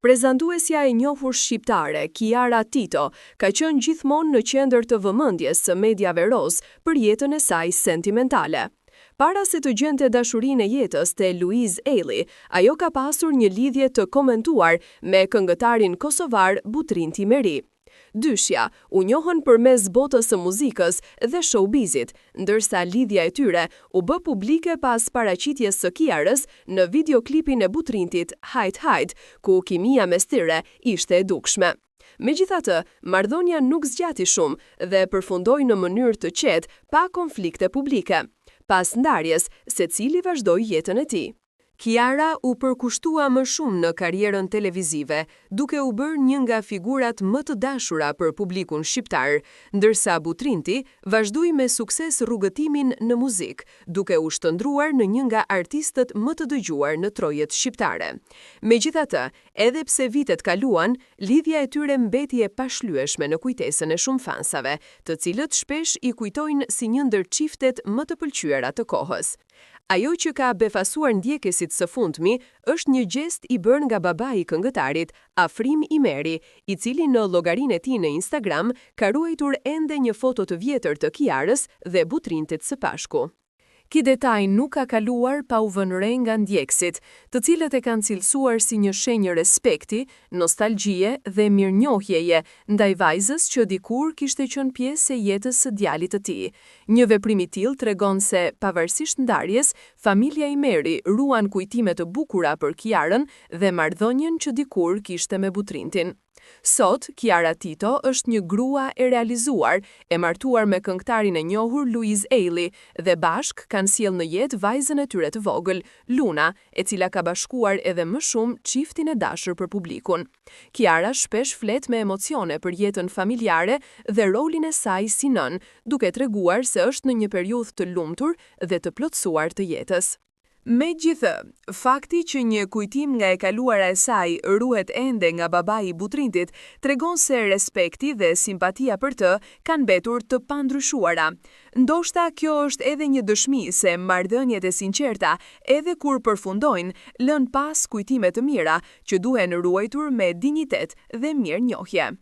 Prezantuesja e njohur shqiptare, Kiara Tito, ka qenë gjithmonë në qendër të vëmendjes së mediave roz për jetën e saj sentimentale. Para se të gjente dashurinë e jetës te Louise Ailey, ajo ka pasur një lidhje të komentuar me këngëtarin kosovar Butrin Timeri. Dyshja u njohën përmes botës së muzikës dhe showbizit, ndërsa lidhja e tyre u bë publike pas paraqitjes së Kiarës në videoklipin e Butrintit Hajt Hajt, ku kimia mes tyre ishte e dukshme. Megjithatë, marrëdhënia nuk zgjati shumë dhe përfundoi në mënyrë të qetë pa konflikte publike. Pas ndarjes, secili vazhdoi jetën e tij. Kiara u përkushtua më shumë në karrierën televizive, duke u bërë një nga figurat më të dashura për publikun shqiptar, ndërsa Butrinti vazhdoi me sukses rrugëtimin në muzikë, duke u shndruar në një nga artistët më të dëgjuar në trojet shqiptare. Megjithatë, edhe pse vitet kaluan, lidhja e tyre mbeti e pashlyeshme në kujtesën e shumë fansave, të cilët shpesh i kujtojnë si një ndër çiftet më të pëlqyera të kohës. Ajo që ka befasuar ndjekesit së fundmi është një gest i bërë nga babai i këngëtarit, Afrim Imeri, i cili në llogarinë e tij në Instagram ka ruajtur ende një foto të vjetër të Kiarës dhe Butrintit së bashku. Ky detaj nuk ka kaluar pa u vënë re nga ndjekësit, të cilët e kanë cilësuar si një shenjë respekti, nostalgjie dhe mirënjohjeje ndaj vajzës që dikur kishte qenë pjesë e jetës së djalit të tij. Një veprim i tillë tregon se, pavarësisht ndarjes, familja Imeri ruan kujtime të bukura për Kiarën dhe marrëdhënien që dikur kishte me Butrintin. Sot, Kiara Tito është një grua e realizuar, e martuar me këngëtarin e njohur Louise Ailey dhe bashk kanë sjellë në jetë vajzën e tyre të vogël, Luna, e cila ka bashkuar edhe më shumë çiftin e dashur për publikun. Kiara shpesh flet me emocione për jetën familjare dhe rolin e saj si nën, duke treguar se është në një periudhë të lumtur dhe të plotësuar të jetës. Megjithë, fakti që një kujtim nga e kaluara e saj ruhet ende nga babai i Butrintit tregon se respekti dhe simpatia për të kanë mbetur të pandryshuara. Ndoshta kjo është edhe një dëshmi se marrëdhëniet e sinqerta, edhe kur përfundojnë, lën pas kujtime të mira që duhen ruajtur me dinjitet dhe mirënjohje.